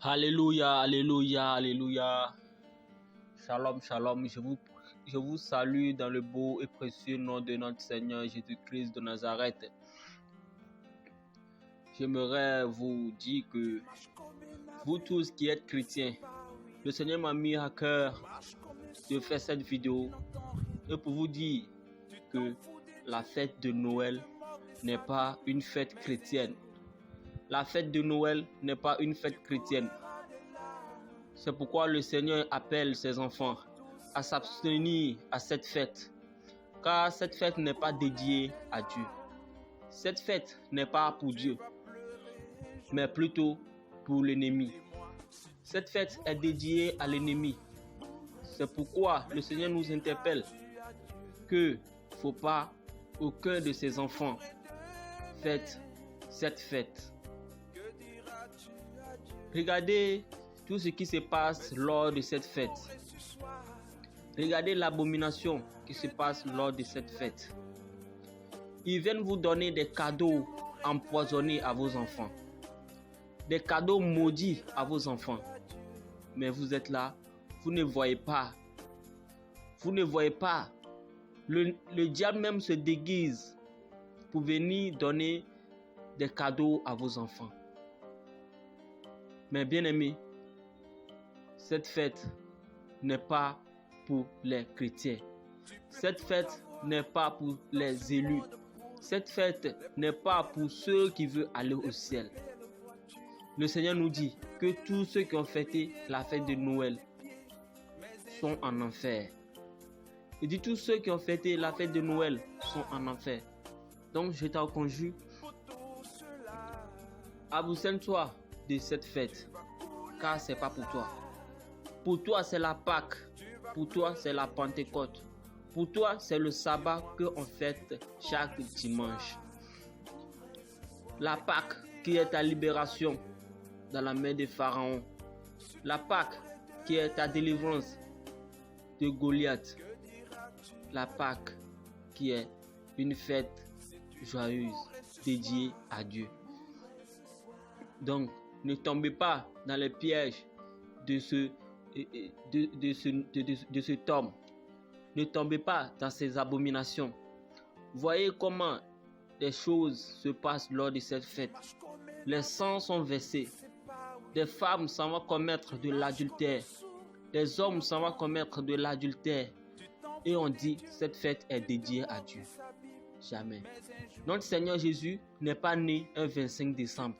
Alléluia, alléluia, alléluia. Shalom, shalom. Je vous salue dans le beau et précieux nom de notre Seigneur Jésus-Christ de Nazareth. J'aimerais vous dire que vous tous qui êtes chrétiens, le Seigneur m'a mis à cœur de faire cette vidéo et pour vous dire que la fête de Noël n'est pas une fête chrétienne. La fête de Noël n'est pas une fête chrétienne. C'est pourquoi le Seigneur appelle ses enfants à s'abstenir à cette fête. Car cette fête n'est pas dédiée à Dieu. Cette fête n'est pas pour Dieu, mais plutôt pour l'ennemi. Cette fête est dédiée à l'ennemi. C'est pourquoi le Seigneur nous interpelle que faut pas aucun de ses enfants fête cette fête. Regardez tout ce qui se passe lors de cette fête. Regardez l'abomination qui se passe lors de cette fête. Ils viennent vous donner des cadeaux empoisonnés à vos enfants. Des cadeaux maudits à vos enfants. Mais vous êtes là, vous ne voyez pas. Vous ne voyez pas. Le diable même se déguise pour venir donner des cadeaux à vos enfants. Mais bien aimés, cette fête n'est pas pour les chrétiens. Cette fête n'est pas pour les élus. Cette fête n'est pas pour ceux qui veulent aller au ciel. Le Seigneur nous dit que tous ceux qui ont fêté la fête de Noël sont en enfer. Il dit tous ceux qui ont fêté la fête de Noël sont en enfer. Donc je t'en conjure, abstiens-toi de cette fête, car c'est pas pour toi. Pour toi, c'est la Pâque. Pour toi, c'est la Pentecôte. Pour toi, c'est le sabbat qu'on fête chaque dimanche. La Pâque qui est ta libération dans la main de Pharaon. La Pâque qui est ta délivrance de Goliath. La Pâque qui est une fête joyeuse dédiée à Dieu. Donc, ne tombez pas dans les pièges de cet homme. Ne tombez pas dans ces abominations. Voyez comment les choses se passent lors de cette fête. Les sangs sont versés. Des femmes s'en vont commettre de l'adultère. Des hommes s'en vont commettre de l'adultère. Et on dit cette fête est dédiée à Dieu. Jamais. Notre Seigneur Jésus n'est pas né un 25 décembre.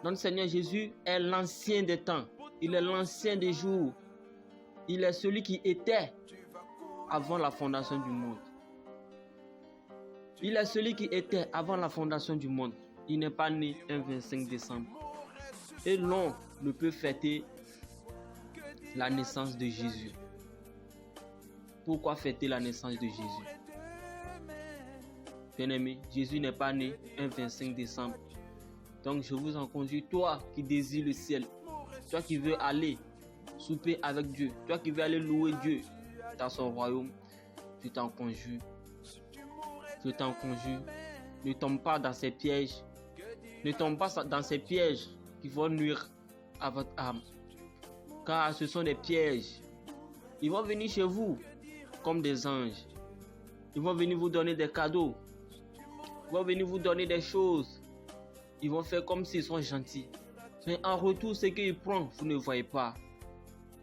Notre Seigneur Jésus est l'ancien des temps. Il est l'ancien des jours. Il est celui qui était avant la fondation du monde. Il est celui qui était avant la fondation du monde. Il n'est pas né un 25 décembre. Et l'on ne peut fêter la naissance de Jésus. Pourquoi fêter la naissance de Jésus? Bien-aimé, Jésus n'est pas né un 25 décembre. Donc je vous en conjure, toi qui désires le ciel, toi qui veux aller souper avec Dieu, toi qui veux aller louer Dieu dans son royaume, je t'en conjure, ne tombe pas dans ces pièges, ne tombe pas dans ces pièges qui vont nuire à votre âme, car ce sont des pièges. Ils vont venir chez vous comme des anges, ils vont venir vous donner des cadeaux, ils vont venir vous donner des choses. Ils vont faire comme s'ils sont gentils. Mais en retour, ce qu'ils prennent, vous ne voyez pas.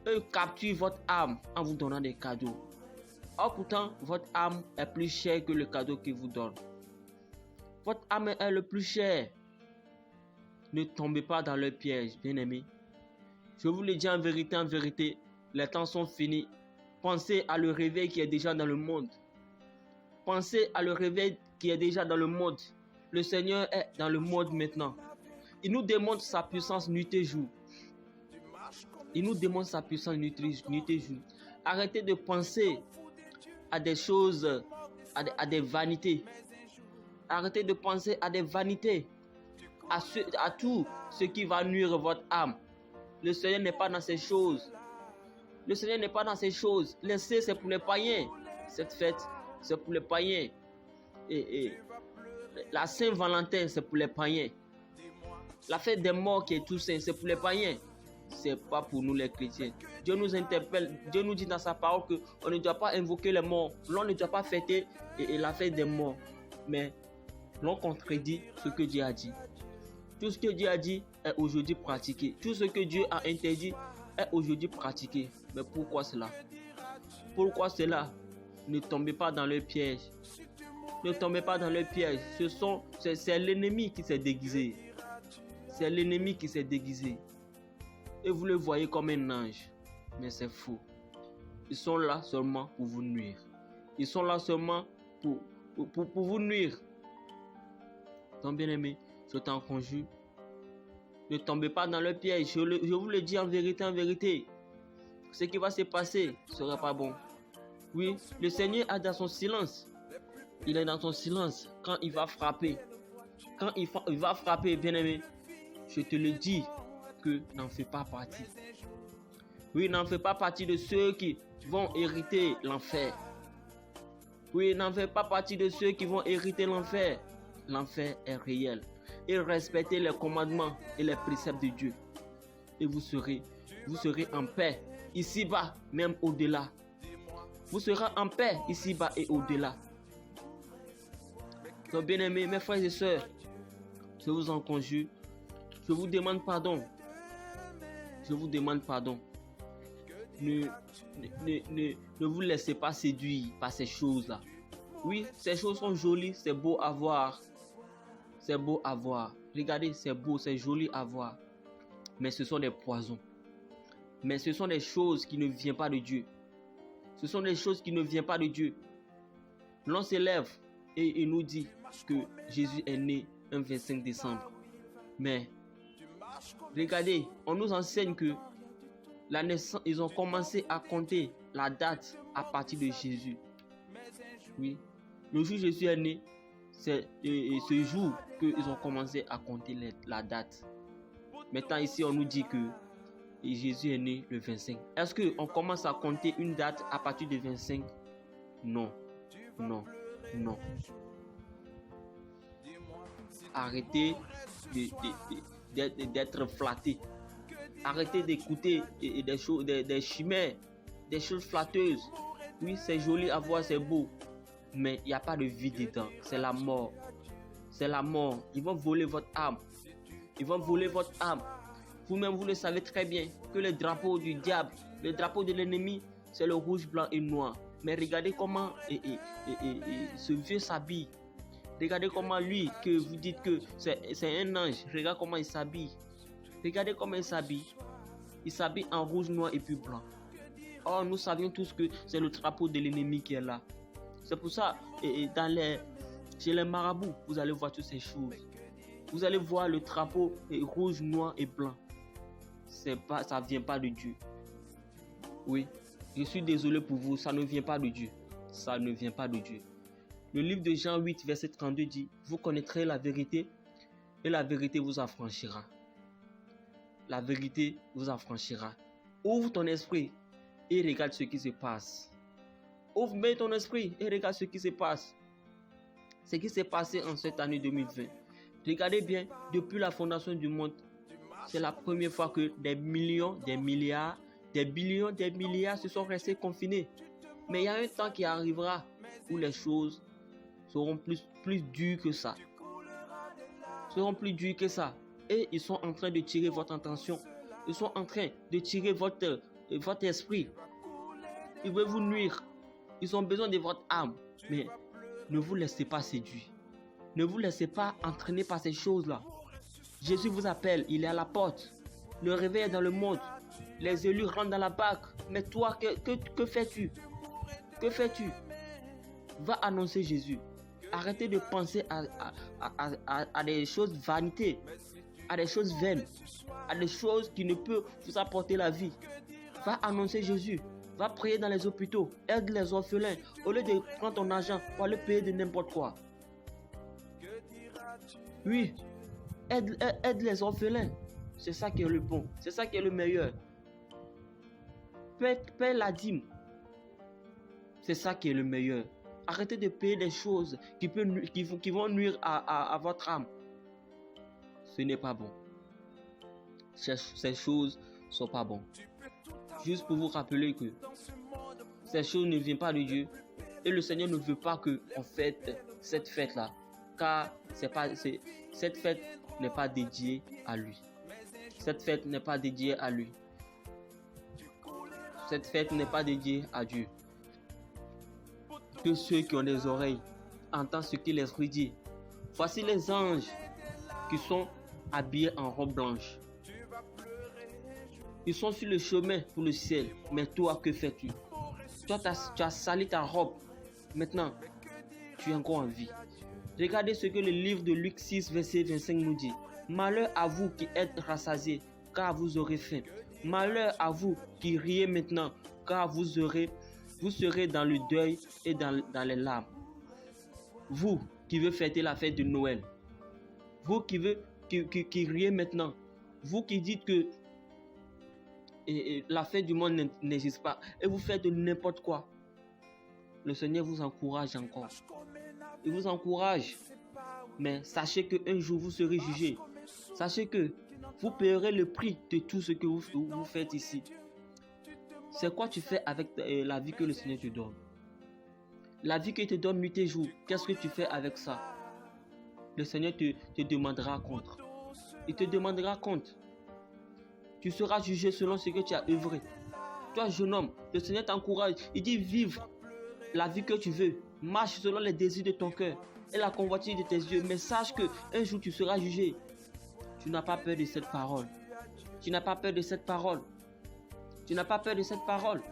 Eux capturent votre âme en vous donnant des cadeaux. Or pourtant, votre âme est plus chère que le cadeau qu'ils vous donnent. Votre âme est le plus cher. Ne tombez pas dans le piège, bien-aimés. Je vous le dis en vérité, les temps sont finis. Pensez à le réveil qui est déjà dans le monde. Pensez à le réveil qui est déjà dans le monde. Le Seigneur est dans le monde maintenant. Il nous démontre sa puissance nuit et jour. Il nous démontre sa puissance nuit et jour. Arrêtez de penser à des choses, à des vanités. Arrêtez de penser à des vanités, à tout ce qui va nuire votre âme. Le Seigneur n'est pas dans ces choses. Le Seigneur n'est pas dans ces choses. Laissez, c'est pour les païens. Cette fête, c'est pour les païens. Et la Saint-Valentin, c'est pour les païens. La fête des morts qui est tout saint, c'est pour les païens. C'est pas pour nous les chrétiens. Dieu nous interpelle, Dieu nous dit dans sa parole qu'on ne doit pas invoquer les morts. L'on ne doit pas fêter la fête des morts. Mais l'on contredit ce que Dieu a dit. Tout ce que Dieu a dit est aujourd'hui pratiqué. Tout ce que Dieu a interdit est aujourd'hui pratiqué. Mais pourquoi cela? Pourquoi cela? Ne tombez pas dans le piège. Ne tombez pas dans le piège. C'est l'ennemi qui s'est déguisé. C'est l'ennemi qui s'est déguisé. Et vous le voyez comme un ange. Mais c'est faux. Ils sont là seulement pour vous nuire. Ils sont là seulement pour vous nuire. Donc bien aimé, je t'en conjure. Ne tombez pas dans le piège. Je vous le dis en vérité, en vérité. Ce qui va se passer ne sera pas bon. Oui, le Seigneur est dans son silence. Il est dans son silence quand il va frapper. Quand il va frapper, bien aimé, je te le dis que n'en fais pas partie. Oui, n'en fais pas partie de ceux qui vont hériter l'enfer. Oui, n'en fais pas partie de ceux qui vont hériter l'enfer. L'enfer est réel. Et respectez les commandements et les préceptes de Dieu. Et vous serez en paix, ici-bas, même au-delà. Vous serez en paix, ici-bas et au-delà. Donc, bien-aimés, mes frères et sœurs, je vous en conjure, je vous demande pardon. Je vous demande pardon. Ne vous laissez pas séduire par ces choses-là. Oui, ces choses sont jolies, c'est beau à voir. C'est beau à voir. Regardez, c'est beau, c'est joli à voir. Mais ce sont des poisons. Mais ce sont des choses qui ne viennent pas de Dieu. Ce sont des choses qui ne viennent pas de Dieu. L'on s'élève et il nous dit que Jésus est né un 25 décembre. Mais regardez, on nous enseigne que la naissance, ils ont commencé à compter la date à partir de Jésus. Oui, le jour où Jésus est né, c'est ce jour qu'ils ont commencé à compter la date. Maintenant ici, on nous dit que Jésus est né le 25. Est-ce qu'on commence à compter une date à partir de 25? Non, non, non. Arrêtez d'être flatté. Arrêtez d'écouter des choses, des chimères, des choses flatteuses. Oui, c'est joli à voir, c'est beau. Mais il n'y a pas de vie dedans. C'est la mort. C'est la mort. Ils vont voler votre âme. Ils vont voler votre âme. Vous-même, vous le savez très bien que le drapeau du diable, le drapeau de l'ennemi, c'est le rouge, blanc et noir. Mais regardez comment ce vieux s'habille. Regardez comment lui, que vous dites que c'est un ange, regardez comment il s'habille. Regardez comment il s'habille. Il s'habille en rouge, noir et puis blanc. Or, nous savions tous que c'est le drapeau de l'ennemi qui est là. C'est pour ça, chez les marabouts, vous allez voir toutes ces choses. Vous allez voir le drapeau rouge, noir et blanc. Ça ne vient pas de Dieu. Oui, je suis désolé pour vous, ça ne vient pas de Dieu. Ça ne vient pas de Dieu. Le livre de Jean 8, verset 32 dit, vous connaîtrez la vérité et la vérité vous affranchira. La vérité vous affranchira. Ouvre ton esprit et regarde ce qui se passe. Ouvre ton esprit et regarde ce qui se passe. Ce qui s'est passé en cette année 2020. Regardez bien, depuis la fondation du monde, c'est la première fois que des millions, des milliards, des billions, des milliards se sont restés confinés. Mais il y a un temps qui arrivera où les choses seront plus dures que ça. Seront plus dures que ça. Et ils sont en train de tirer votre attention. Ils sont en train de tirer votre esprit. Ils veulent vous nuire. Ils ont besoin de votre âme. Mais ne vous laissez pas séduire. Ne vous laissez pas entraîner par ces choses-là. Jésus vous appelle, il est à la porte. Le réveil est dans le monde. Les élus rentrent dans la barque. Mais toi, que fais-tu? Que fais-tu? Va annoncer Jésus. Arrêtez de penser à des choses vanités, à des choses vaines, à des choses qui ne peuvent vous apporter la vie. Va annoncer Jésus. Va prier dans les hôpitaux. Aide les orphelins. Au lieu de prendre ton argent pour aller payer de n'importe quoi. Oui. Aide les orphelins. C'est ça qui est le bon. C'est ça qui est le meilleur. Paie la dîme. C'est ça qui est le meilleur. Arrêtez de payer des choses qui vont nuire à votre âme. Ce n'est pas bon. ces choses ne sont pas bonnes. Juste pour vous rappeler que ces choses ne viennent pas de Dieu. Et le Seigneur ne veut pas qu'on fête cette fête-là. Car cette fête n'est pas dédiée à lui. Cette fête n'est pas dédiée à lui. Cette fête n'est pas dédiée à Dieu. Que ceux qui ont des oreilles entendent ce que l'Esprit dit. Voici les anges qui sont habillés en robe blanche. Ils sont sur le chemin pour le ciel. Mais toi, que fais-tu? Toi, tu as sali ta robe. Maintenant, tu es encore en vie. Regardez ce que le livre de Luc 6, verset 25 nous dit. Malheur à vous qui êtes rassasiés, car vous aurez faim. Malheur à vous qui riez maintenant, car vous serez dans le deuil et dans les larmes. Vous qui veut fêter la fête de Noël. Vous qui riez maintenant. Vous qui dites que la fête du monde n'existe pas. Et vous faites de n'importe quoi. Le Seigneur vous encourage encore. Il vous encourage. Mais sachez qu'un jour vous serez jugé. Sachez que vous paierez le prix de tout ce que vous faites ici. C'est quoi tu fais avec la vie que le Seigneur te donne? La vie qu'il te donne nuit et jour. Qu'est-ce que tu fais avec ça? Le Seigneur te demandera compte. Il te demandera compte. Tu seras jugé selon ce que tu as œuvré. Toi, jeune homme, le Seigneur t'encourage. Il dit vivre la vie que tu veux. Marche selon les désirs de ton cœur et la convoitise de tes yeux. Mais sache qu'un jour tu seras jugé. Tu n'as pas peur de cette parole. Tu n'as pas peur de cette parole. Tu n'as pas peur de cette parole.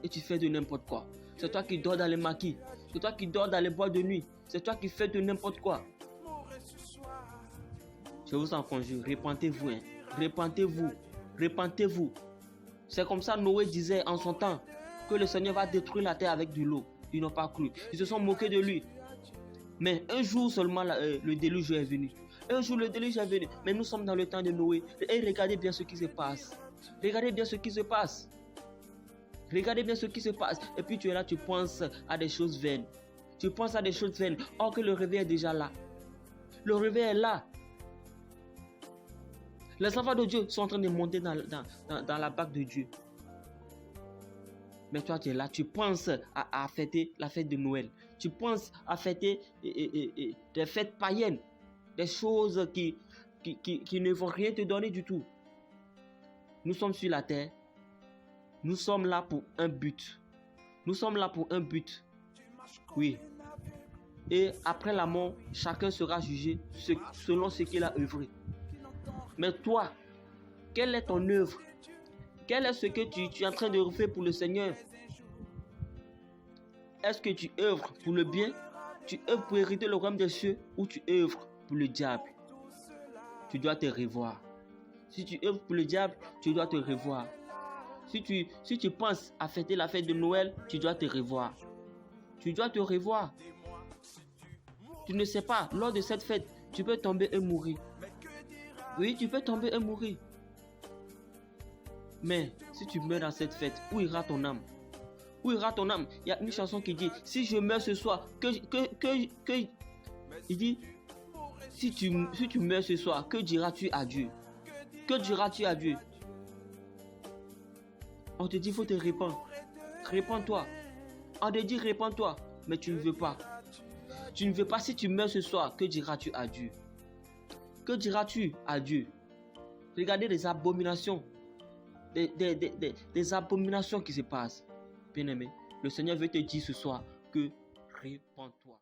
Et tu fais de n'importe quoi. C'est toi qui dors dans les maquis. C'est toi qui dors dans les boîtes de nuit. C'est toi qui fais de n'importe quoi. Je vous en conjure, repentez-vous. Repentez-vous. Repentez-vous. C'est comme ça Noé disait en son temps que le Seigneur va détruire la terre avec de l'eau. Ils n'ont pas cru. Ils se sont moqués de lui. Mais un jour seulement le déluge est venu. Un jour le déluge est venu. Mais nous sommes dans le temps de Noé. Et regardez bien ce qui se passe. Regardez bien ce qui se passe. Regardez bien ce qui se passe. Et puis tu es là, tu penses à des choses vaines. Tu penses à des choses vaines. Or que le réveil est déjà là. Le réveil est là. Les enfants de Dieu sont en train de monter dans la barque de Dieu. Mais toi, tu es là, tu penses à fêter la fête de Noël. Tu penses à fêter des fêtes païennes. Des choses qui ne vont rien te donner du tout. Nous sommes sur la terre. Nous sommes là pour un but. Nous sommes là pour un but. Oui. Et après la mort, chacun sera jugé selon ce qu'il a œuvré. Mais toi, quelle est ton œuvre? Quel est ce que tu es en train de faire pour le Seigneur? Est-ce que tu œuvres pour le bien? Tu œuvres pour hériter le royaume des cieux? Ou tu œuvres pour le diable? Tu dois te revoir. Si tu œuvres pour le diable, tu dois te revoir. Si tu penses à fêter la fête de Noël, tu dois te revoir. Tu dois te revoir. Tu ne sais pas, lors de cette fête, tu peux tomber et mourir. Oui, tu peux tomber et mourir. Mais si tu meurs dans cette fête, où ira ton âme? Où ira ton âme? Il y a une chanson qui dit, si je meurs ce soir, il dit, si tu meurs ce soir, que diras-tu à Dieu? Que diras-tu à Dieu? On te dit, il faut te répandre. Répands-toi. On te dit, répands-toi. Mais tu ne veux pas. Tu ne veux pas. Si tu meurs ce soir, que diras-tu à Dieu? Que diras-tu à Dieu? Regardez les abominations. Des abominations qui se passent. Bien-aimé, le Seigneur veut te dire ce soir que répands-toi.